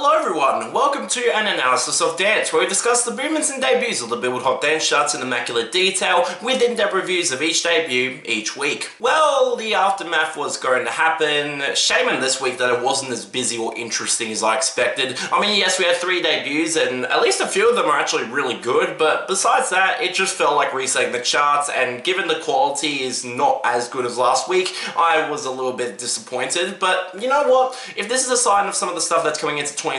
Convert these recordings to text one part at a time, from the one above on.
Hello everyone, welcome to an analysis of dance, where we discuss the movements and debuts of the Billboard Hot Dance charts in immaculate detail, with in-depth reviews of each debut each week. Well, the aftermath was going to happen. Shame on this week that it wasn't as busy or interesting as I expected. I mean, yes, we had 3 debuts, and at least a few of them are actually really good, but besides that, it just felt like resetting the charts, and given the quality is not as good as last week, I was a little bit disappointed. But you know what? If this is a sign of some of the stuff that's coming into 2025,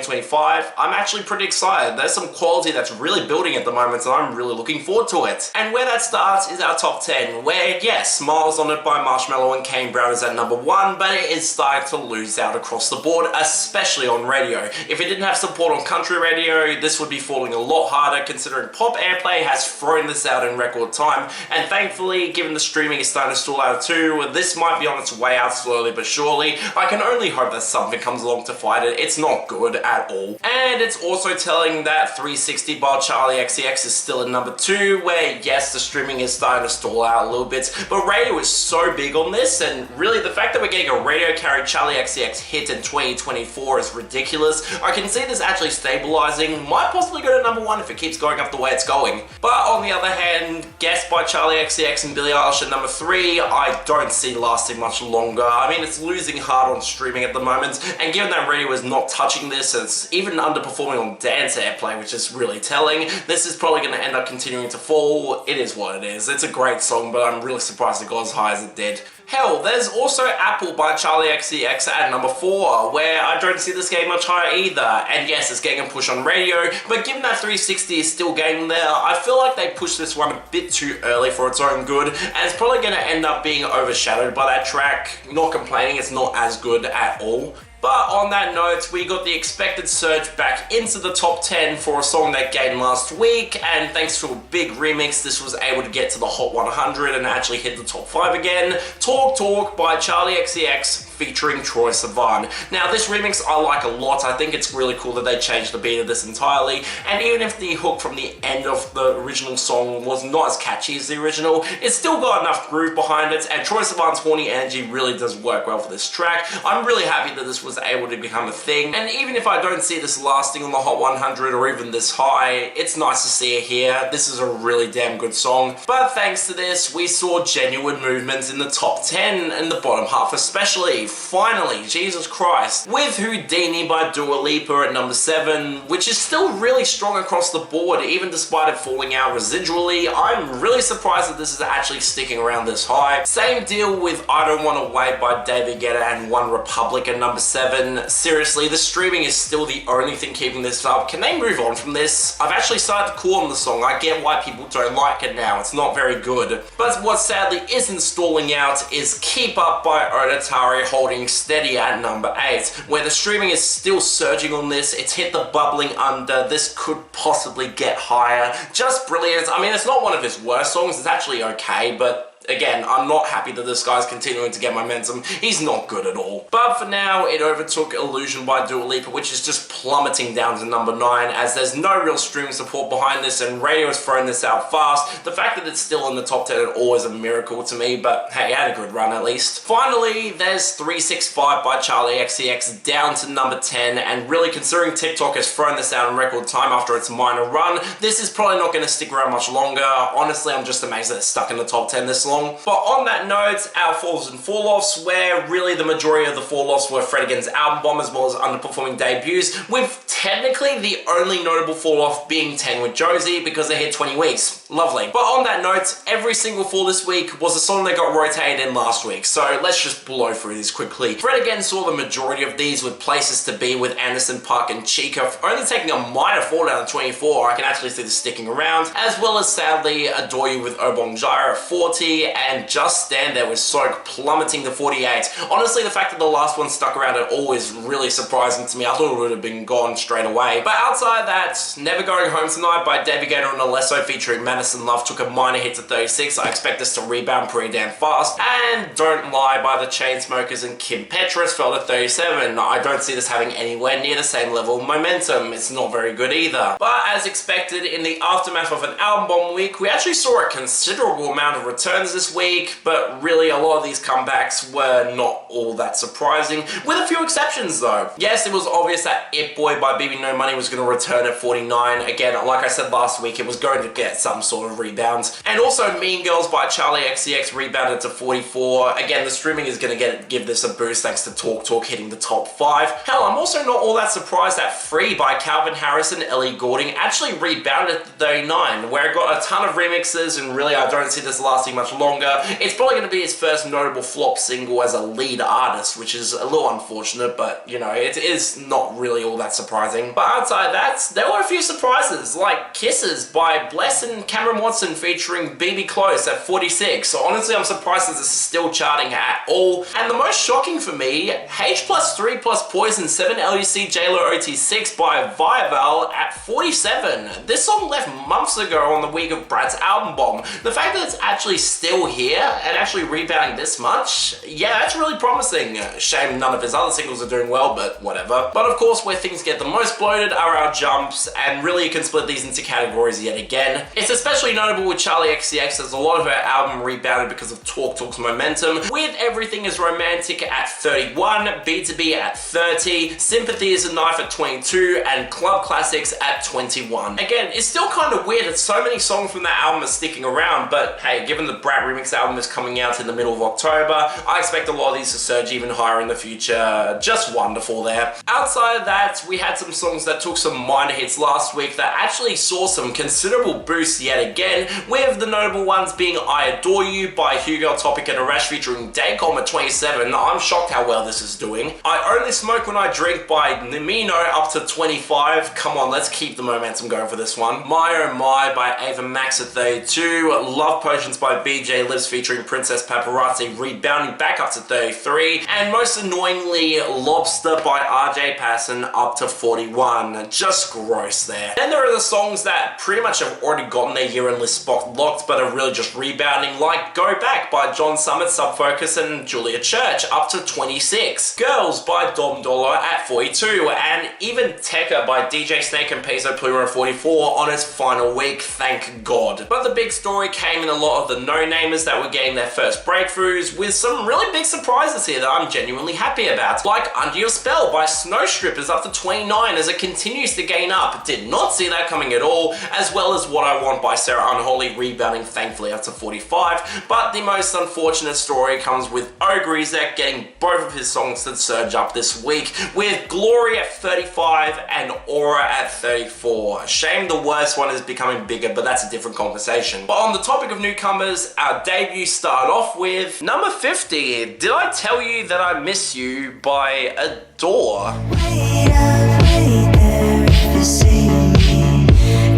I'm actually pretty excited. There's some quality that's really building at the moment, and I'm really looking forward to it. And where that starts is our top 10, where, yes, Smiles on It by Marshmello and Kane Brown is at number 1, but it is starting to lose out across the board, especially on radio. If it didn't have support on country radio, this would be falling a lot harder, considering pop airplay has thrown this out in record time, and thankfully, given the streaming is starting to stall out too, this might be on its way out slowly but surely. I can only hope that something comes along to fight it. It's not good at all. And it's also telling that 360 by Charlie XCX is still at number 2, where yes, the streaming is starting to stall out a little bit, but radio is so big on this, and really the fact that we're getting a radio carried Charlie XCX hit in 2024 is ridiculous. I can see this actually stabilizing, might possibly go to number 1 if it keeps going up the way it's going. But on the other hand, Guess by Charlie XCX and Billie Eilish at number 3, I don't see lasting much longer. I mean, it's losing hard on streaming at the moment, and given that radio is not touching this, it's even underperforming on dance airplay, which is really telling. This is probably going to end up continuing to fall. It is what it is. It's a great song, but I'm really surprised it got as high as it did. Hell, there's also Apple by Charlie XCX at number 4, where I don't see this getting much higher either. And yes, it's getting a push on radio, but given that 360 is still getting there, I feel like they pushed this one a bit too early for its own good, and it's probably going to end up being overshadowed by that track. Not complaining, it's not as good at all. But on that note, we got the expected surge back into the top 10 for a song that gained last week, and thanks to a big remix, this was able to get to the Hot 100 and actually hit the top 5 again. Talk Talk by Charlie XCX featuring Troye Sivan. Now, this remix I like a lot. I think it's really cool that they changed the beat of this entirely, and even if the hook from the end of the original song was not as catchy as the original, it's still got enough groove behind it, and Troye Sivan's horny energy really does work well for this track. I'm really happy that this was able to become a thing, and even if I don't see this lasting on the Hot 100 or even this high, it's nice to see it here. This is a really damn good song, but thanks to this, we saw genuine movements in the top 10 and the bottom half especially. Finally, Jesus Christ, with Houdini by Dua Lipa at number 7, which is still really strong across the board, even despite it falling out residually. I'm really surprised that this is actually sticking around this high. Same deal with I Don't Wanna Wait by David Guetta and One Republic at number 7. Seriously, the streaming is still the only thing keeping this up. Can they move on from this? I've actually started to cool on the song. I get why people don't like it now. It's not very good. But what sadly isn't stalling out is Keep Up by Onatari holding steady at number 8, where the streaming is still surging on this. It's hit the bubbling under. This could possibly get higher. Just brilliant. I mean, it's not one of his worst songs. It's actually okay, but again, I'm not happy that this guy's continuing to get momentum. He's not good at all. But for now, it overtook Illusion by Dua Lipa, which is just plummeting down to number 9, as there's no real streaming support behind this, and radio has thrown this out fast. The fact that it's still in the top 10 at all is a miracle to me, but hey, it had a good run at least. Finally, there's 365 by Charlie XCX down to number 10, and really considering TikTok has thrown this out in record time after its minor run, this is probably not going to stick around much longer. Honestly, I'm just amazed that it's stuck in the top 10 this long. But on that note, our falls and fall-offs, where really the majority of the fall-offs were Fred Again's album bomb as well as underperforming debuts, with technically the only notable fall-off being 10 with Josie because they hit 20 weeks. Lovely. But on that note, every single fall this week was a song that got rotated in last week, so let's just blow through these quickly. Fred Again saw the majority of these with Places to Be with Anderson .Paak and Chica, only taking a minor fall down to 24. I can actually see this sticking around, as well as sadly Adore You with Obong Jira at 40, and Just Stand There with Soak plummeting to 48. Honestly, the fact that the last one stuck around at all is really surprising to me. I thought it would have been gone straight away. But outside that, Never Going Home Tonight by David Guetta and Alesso featuring Madison Love took a minor hit to 36. I expect this to rebound pretty damn fast. And Don't Lie by the Chainsmokers and Kim Petras fell to 37. I don't see this having anywhere near the same level of momentum. It's not very good either. But as expected, in the aftermath of an album bomb week, we actually saw a considerable amount of returns shows this week, but really a lot of these comebacks were not all that surprising, with a few exceptions though. Yes, it was obvious that It Boy by BB No Money was going to return at 49. Again, like I said last week, it was going to get some sort of rebounds. And also Mean Girls by Charlie XCX rebounded to 44. Again, the streaming is going to give this a boost thanks to Talk Talk hitting the top 5. Hell, I'm also not all that surprised that Free by Calvin Harris and Ellie Goulding actually rebounded to 39, where it got a ton of remixes, and really I don't see this lasting much longer. It's probably going to be his first notable flop single as a lead artist, which is a little unfortunate, but you know, it is not really all that surprising. But outside that, there were a few surprises, like Kisses by Bless and Cameron Watson featuring BB Close at 46. So honestly, I'm surprised that this is still charting at all. And the most shocking for me, H+3 plus Poison 7 LUC JLo OT6 by Viaval at 47. This song left months ago on the week of Brad's album bomb. The fact that it's actually still here and actually rebounding this much, yeah, that's really promising. Shame none of his other singles are doing well, but whatever. But of course, where things get the most bloated are our jumps, and really you can split these into categories yet again. It's especially notable with Charlie XCX, as a lot of her album rebounded because of Talk Talk's momentum, with Everything Is Romantic at 31, B2B at 30, Sympathy Is a Knife at 22, and Club Classics at 21. Again, it's still kind of weird that so many songs from that album are sticking around, but hey, given the Brat Remix album is coming out in the middle of October, I expect a lot of these to surge even higher in the future. Just wonderful there. Outside of that, we had some songs that took some minor hits last week that actually saw some considerable boosts yet again, with the notable ones being I Adore You by Hugo Topic and Arash featuring Daycom at 27. I'm shocked how well this is doing. I Only Smoke When I Drink by Nimino up to 25. Come on, let's keep the momentum going for this one. My Oh My by Ava Max at 32. Love Potions by BJ Lives featuring Princess Paparazzi rebounding back up to 33. And most annoyingly, Lobster by RJ Passon up to 41. Just gross there. Then there are the songs that pretty much have already gotten their year-end list spot locked but are really just rebounding, like Go Back by John Summit, Subfocus and Julia Church up to 26. Girls by Dom Dollar at 42. And even Tekka by DJ Snake and Peso Pluma at 44 on its final week, thank God. But the big story came in a lot of the no-namers that were getting their first breakthroughs, with some really big surprises here that I'm genuinely happy about. Like Under Your Spell by Snow Strippers up to 29 as it continues to gain up. Did not see that coming at all, as well as What I Want by Sarah Unholy rebounding thankfully up to 45. But the most unfortunate story comes with Ogrizek getting both of his songs to surge up this week, with Glory at 35 and Aura at 34. Shame the worst one is becoming bigger, but that's a different conversation. But on the topic of newcomers, our debut started off with number 50, Did I Tell You That I Miss You by Adore. Wait there if you see me.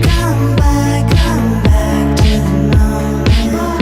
Come back to the moment.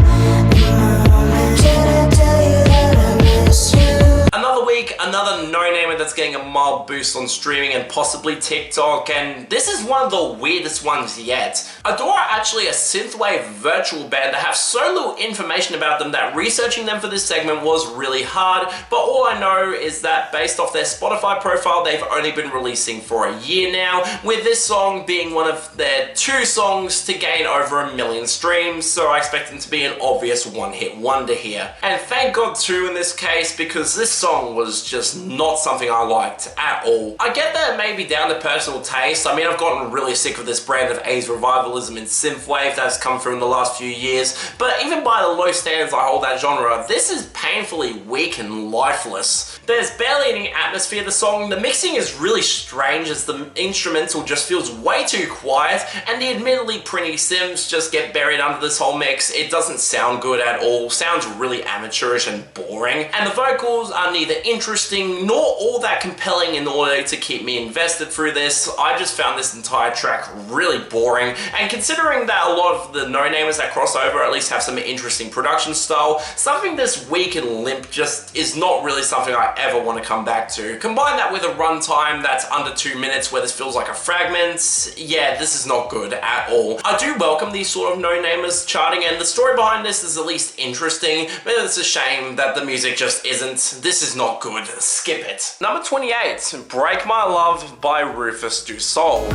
Did I tell you that I miss you? Another week, another no-namer that's getting a mild boost on streaming and possibly TikTok, and this is one of the weirdest ones yet. Adore are actually a synthwave virtual band that have so little information about them that researching them for this segment was really hard, but all I know is that based off their Spotify profile, they've only been releasing for a year now, with this song being one of their 2 songs to gain over 1 million streams, so I expect them to be an obvious one-hit wonder here. And thank God too in this case, because this song was just not something I liked at all. I get that it may be down to personal taste. I mean, I've gotten really sick of this brand of 80s revivalism in synthwave that's come through in the last few years, but even by the low standards I hold that genre, this is painfully weak and lifeless. There's barely any atmosphere to the song, the mixing is really strange as the instrumental just feels way too quiet, and the admittedly pretty synths just get buried under this whole mix. It doesn't sound good at all, sounds really amateurish and boring, and the vocals are neither interesting nor all that compelling in order to keep me invested through this. I just found this entire track really boring, and considering that a lot of the no-namers that cross over at least have some interesting production style, something this weak and limp just is not really something I ever want to come back to. Combine that with a runtime that's under 2 minutes where this feels like a fragment, yeah, this is not good at all. I do welcome these sort of no-namers charting, and the story behind this is at least interesting, but it's a shame that the music just isn't. This is not good. Skip it. Number 28, Break My Love by Rufus Du Sol.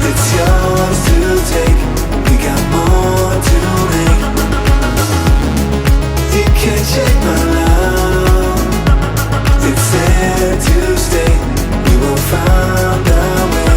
It's yours to take. We got more to make. check my love. It's there to stay. We will find our way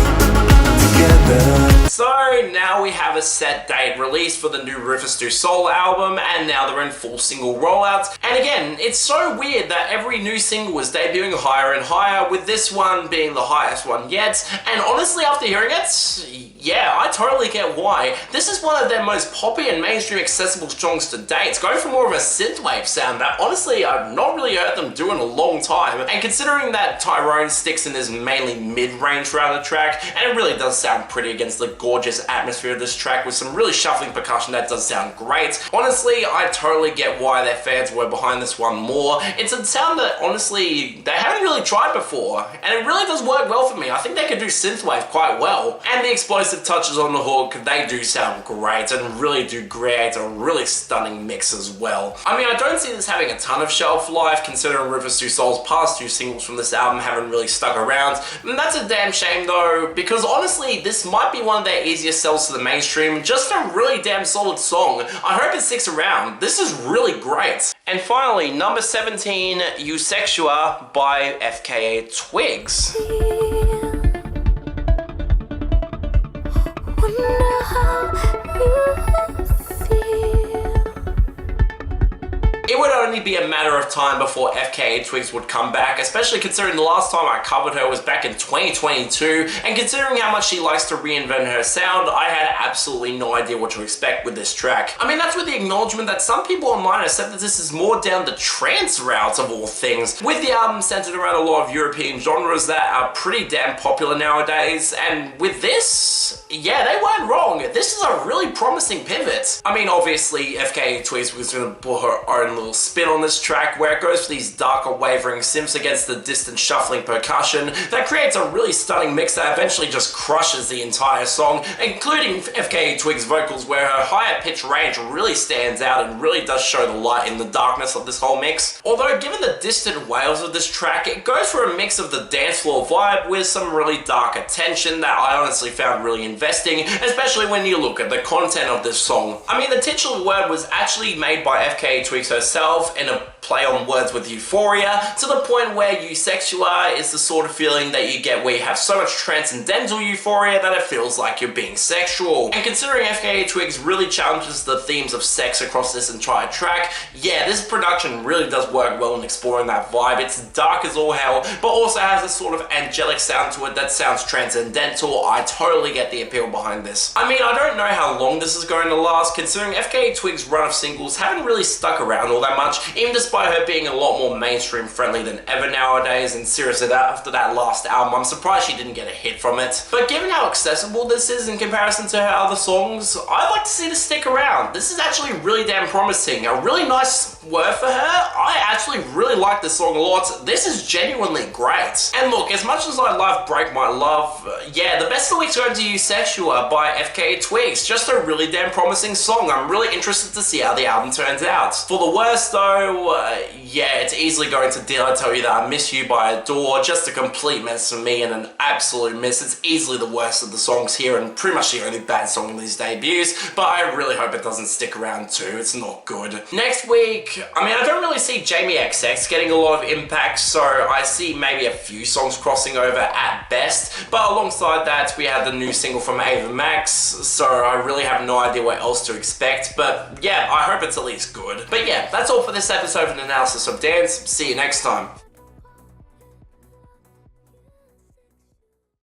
together. So now we have a set date released for the new RUFUS DU SOL album, and now they're in full single rollouts. And again, it's so weird that every new single is debuting higher and higher, with this one being the highest one yet. And honestly, after hearing it, yeah, I totally get why. This is one of their most poppy and mainstream accessible songs to date. It's going for more of a synthwave sound that honestly I've not really heard them do in a long time. And considering that Tyrone sticks in this mainly mid-range throughout the track, and it really does sound pretty against the gorgeous atmosphere of this track with some really shuffling percussion that does sound great. Honestly, I totally get why their fans were behind this one more. It's a sound that honestly they haven't really tried before, and it really does work well for me. I think they could do synthwave quite well, and the explosive touches on the hook, they do sound great and really do create a really stunning mix as well. I mean, I don't see this having a ton of shelf life, considering RUFUS DU SOL's past two singles from this album haven't really stuck around. And that's a damn shame though, because honestly, this might be one of their easiest sells to the mainstream. Just a really damn solid song. I hope it sticks around. This is really great. And finally, number 17, Eusexua by FKA Twigs. Wonder how you feel. It would only be a matter of time before FKA Twigs would come back, especially considering the last time I covered her was back in 2022, and considering how much she likes to reinvent her sound, I had absolutely no idea what to expect with this track. I mean, that's with the acknowledgement that some people online have said that this is more down the trance route of all things, with the album centered around a lot of European genres that are pretty damn popular nowadays, and with this, yeah, they weren't wrong. This is a really promising pivot. I mean, obviously, FKA Twigs was going to put her own little spin on this track where it goes for these darker wavering synths against the distant shuffling percussion that creates a really stunning mix that eventually just crushes the entire song, including FKA Twigs' vocals where her higher pitch range really stands out and really does show the light in the darkness of this whole mix. Although given the distant wails of this track, it goes for a mix of the dance floor vibe with some really darker tension that I honestly found really investing, especially when you look at the content of this song. I mean, the titular word was actually made by FKA Twigs herself in a play on words with euphoria, to the point where Eusexua is the sort of feeling that you get where you have so much transcendental euphoria that it feels like you're being sexual. And considering FKA Twigs really challenges the themes of sex across this entire track, yeah, this production really does work well in exploring that vibe. It's dark as all hell, but also has a sort of angelic sound to it that sounds transcendental. I totally get the appeal behind this. I mean, I don't know how long this is going to last, considering FKA Twigs' run of singles haven't really stuck around all that much, even despite her being a lot more mainstream friendly than ever nowadays, and seriously, after that last album, I'm surprised she didn't get a hit from it. But given how accessible this is in comparison to her other songs, I'd like to see this stick around. This is actually really damn promising. A really nice word for her. I actually really like this song a lot. This is genuinely great. And look, as much as I love Break My Love, yeah, the best of the week's going to Eusexua by FKA Twigs. Just a really damn promising song. I'm really interested to see how the album turns out. For the worst though, yeah, it's easily going to Did I Tell You That I Miss You by Adore. Just a complete mess for me and an absolute miss. It's easily the worst of the songs here and pretty much the only bad song in these debuts, but I really hope it doesn't stick around too. It's not good. Next week, I mean, I don't really see Jamie XX getting a lot of impact, so I see maybe a few songs crossing over at best, but alongside that, we have the new single from Ava Max, so I really have no idea what else to expect, but yeah, I hope it's at least good. But yeah, that's all for this episode of an analysis of dance. See you next time.